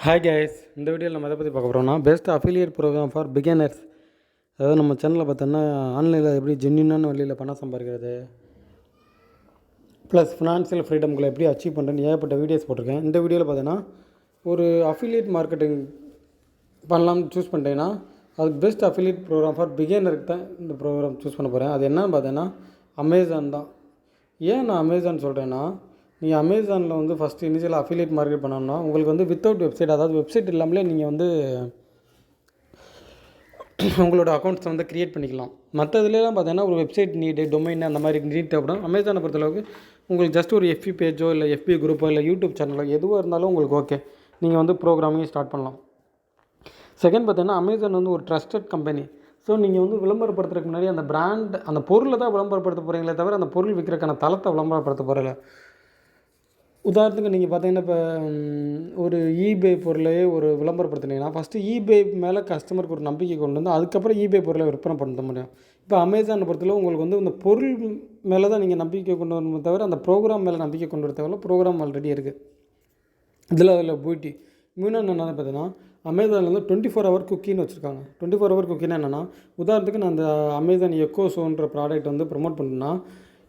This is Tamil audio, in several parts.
ஹாய் கைஸ், இந்த வீடியோவில் நம்ம எதை பற்றி பார்க்க போகிறோம்னா best affiliate programme for beginners. அதாவது நம்ம சேனலில் பார்த்தோன்னா ஆன்லைனில் எப்படி ஜென்யூனான வழியில் பணம் சம்பாதிக்கிறது ப்ளஸ் ஃபினான்ஷியல் ஃப்ரீடம்களை எப்படி அச்சீவ் பண்ணுறேன்னு ஏகப்பட்ட வீடியோஸ் போட்டிருக்கேன். இந்த வீடியோவில் பார்த்தீங்கன்னா ஒரு அஃபிலியேட் மார்க்கெட்டிங் பண்ணலாம்னு சூஸ் பண்ணிட்டேன்னா அதுக்கு பெஸ்ட் அஃபிலியேட் ப்ரோக்ராம் ஃபார் பிகினருக்கு தான் இந்த ப்ரோக்ராம் சூஸ் பண்ண போகிறேன். அது என்னன்னு பார்த்தீங்கன்னா அமேசான் தான். ஏன் நான் அமேசான் சொல்கிறேன்னா, நீங்கள் அமேசானில் வந்து ஃபஸ்ட்டு இனிஷியலாக அஃபிலியேட் மார்க்கெட் பண்ணோம்னா உங்களுக்கு வந்து வித்தவுட் வெப்சைட், அதாவது வெப்சைட் இல்லாமலே நீங்கள் வந்து உங்களோட அக்கௌண்ட்ஸை வந்து க்ரியேட் பண்ணிக்கலாம். மற்ற இதுலாம் பார்த்தீங்கன்னா ஒரு வெப்சைட் நீடு, டொமைன் அந்த மாதிரி நீட் தேவைப்படும். அமேசானை பொறுத்தளவுக்கு உங்களுக்கு ஜஸ்ட் ஒரு எஃபி பேஜோ இல்லை எஃபி குரூப்போ இல்லை யூடியூப் சேனலோ எதுவாக இருந்தாலும் உங்களுக்கு ஓகே, நீங்கள் வந்து ப்ரோக்ராமிங் ஸ்டார்ட் பண்ணலாம். செகண்ட் பார்த்தீங்கன்னா அமேசான் வந்து ஒரு ட்ரஸ்டட் கம்பெனி. ஸோ நீங்கள் வந்து விளம்பரப்படுத்துறதுக்கு முன்னாடி அந்த பிராண்ட், அந்த பொருளை தான் விளம்பரப்படுத்த போகிறீங்களே தவிர அந்த பொருள் விற்கிறதுக்கான தளத்தை விளம்பரப்படுத்த போகிறல. உதாரணத்துக்கு நீங்கள் பார்த்தீங்கன்னா இப்போ ஒரு ஈபே பொருளையே ஒரு விளம்பரப்படுத்தினீங்கன்னா ஃபஸ்ட்டு ஈபே மேலே கஸ்டமருக்கு ஒரு நம்பிக்கை கொண்டு வந்து அதுக்கப்புறம் ஈபே பொருளை விற்பனை பண்ண முடியும். இப்போ அமேசானை பொறுத்தளவு உங்களுக்கு வந்து இந்த பொருள் மேலே தான் நீங்கள் நம்பிக்கை கொண்டு வரணுமே தவிர அந்த ப்ரோக்ராம் மேலே நம்பிக்கை கொண்டு வர தேவையில்ல. ப்ரோக்ராம் ஆல்ரெடி இருக்குது. அதில் போயிட்டு இன்னும் என்னென்னா பார்த்தீங்கன்னா அமேசானில் வந்து 24 ஹவர் குக்கின்னு வச்சுருக்காங்க. 24 ஹவர் குக்கின்னா என்னென்னா, உதாரணத்துக்கு நான் அந்த அமேசான் எக்கோ ஷோன்ற ப்ராடக்ட் வந்து ப்ரொமோட் பண்ணுறேன்னா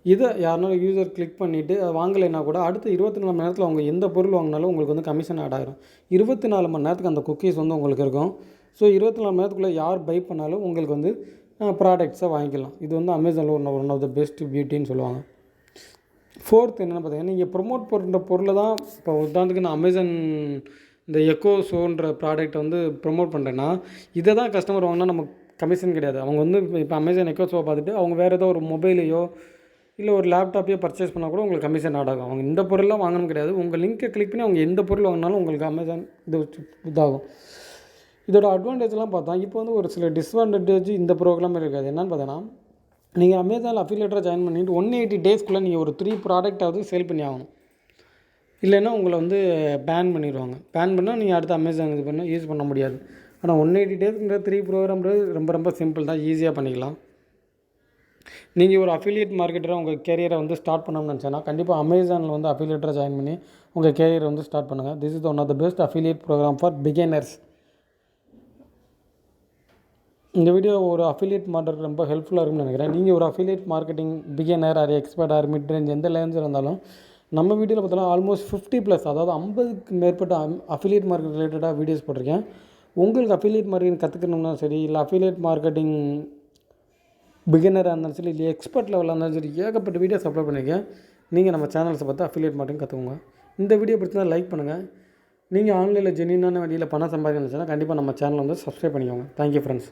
இதை யாருனாலும் யூசர் கிளிக் பண்ணிவிட்டு அதை வாங்கலைன்னா கூட அடுத்த 24 மணி நேரத்தில் அவங்க எந்த பொருள் வாங்கினாலும் உங்களுக்கு வந்து கமிஷன் ஆட் ஆகிரும். 24 மணி நேரத்துக்கு அந்த குக்கீஸ் வந்து உங்களுக்கு இருக்கும். ஸோ 24 மணி நேரத்துக்குள்ளே யார் பை பண்ணாலும் உங்களுக்கு வந்து ப்ராடக்ட்ஸை வாங்கிக்கலாம். இது வந்து அமேசானில் ஒன் ஆஃப் த பெஸ்ட் பியூட்டின்னு சொல்லுவாங்க. ஃபோர்த் என்னென்னு பார்த்தீங்கன்னா, நீங்கள் ப்ரொமோட் பண்ணுற பொருளை தான் இப்போ உதாரணத்துக்கு நான் அமேசான் இந்த எக்கோ ஷோன்ற ப்ராடக்ட்டை வந்து ப்ரொமோட் பண்ணுறேன்னா இதை தான் கஸ்டமர் வாங்கினா நமக்கு கமிஷன் கிடையாது. அவங்க வந்து இப்போ அமேசான் எக்கோ ஷோ பார்த்துட்டு அவங்க வேறு ஏதோ ஒரு மொபைலையோ இல்லை ஒரு லேப்டாப்பையோ பர்ச்சேஸ் பண்ணால் கூட உங்களுக்கு கமிஷன் ஆட் ஆகும். அவங்க இந்த பொருள்லாம் வாங்கணும் கிடையாது. உங்கள் லிங்க்கை கிளிக் பண்ணி அவங்க எந்த பொருள் வாங்கினாலும் உங்களுக்கு அமேசான் இதாகும். இதோட அட்வான்டேஜ்லாம் பார்த்தா இப்போ வந்து ஒரு சில டிஸ்அட்வான்டேஜ் இந்த ப்ரோக்ராம் இருக்காது. என்னென்னு பார்த்தோன்னா, நீங்கள் அமேசானில் அஃபிலியேட்டராக ஜாயின் பண்ணிவிட்டு 180 டேஸ்க்குள்ளே நீங்கள் ஒரு 3 ப்ராடக்டாவது சேல் பண்ணி ஆகணும். இல்லைன்னா உங்களை வந்து பேன் பண்ணிடுவாங்க. பேன் பண்ணால் நீங்கள் அடுத்து அமேசான் இது பண்ண யூஸ் பண்ண முடியாது. ஆனால் 180 டேஸ்க்குன்ற 3 ப்ரோக்ராம்ன்றது ரொம்ப சிம்பிள் தான், ஈஸியாக பண்ணிக்கலாம். நீங்கள் ஒரு அஃபிலியேட் மார்க்கெட்டராக உங்கள் கேரியரை வந்து ஸ்டார்ட் பண்ணணும்னு நினச்சேன்னா கண்டிப்பாக அமேசானில் வந்து அஃபிலியேட்டராக ஜாயின் பண்ணி உங்கள் கேரியரை வந்து ஸ்டார்ட் பண்ணுங்கள். This is one of the best affiliate programme for beginners. இந்த வீடியோ ஒரு அஃபிலியேட் மார்க்கெட் ரொம்ப ஹெல்ப்ஃபுல்லாக இருக்கும்னு நினைக்கிறேன். நீங்கள் ஒரு affiliate marketing beginner or expert or mid range எந்த லேஞ்சில் இருந்தாலும் நம்ம வீடியோவில் பார்த்தோன்னா ஆல்மோஸ்ட் 50+, அதாவது 50க்கு மேற்பட்ட அஃபிலியேட் மார்க்கெட் ரிலேட்டடாக வீடியோஸ் போட்டிருக்கேன். உங்களுக்கு அஃபிலியேட் மார்க்கெட்டிங் கற்றுக்கணும்னா சரி, இல்லை அஃபிலியேட் மார்க்கெட்டிங் பிகினராக இருந்தாலும் சரி, இல்லை எக்ஸ்பர்ட் லெவலில் இருந்தாலும் சரி, ஏகப்பட்ட வீடியோஸ் அப்லோட் பண்ணியிருக்கேன். நீங்கள் நம்ம சேனல்ஸை பார்த்து அஃபிலியேட் மார்க்கெட்டிங் கற்றுக்கோங்க. இந்த வீடியோ பிடிச்சா லைக் பண்ணுங்கள். நீங்கள் ஆன்லைனில் ஜென்யூனான வழியில் பணம் சம்பாதிக்கணும்னு நினச்சா கண்டிப்பாக நம்ம சேனலை வந்து சப்ஸ்கிரைப் பண்ணிக்கோங்க. Thank you friends.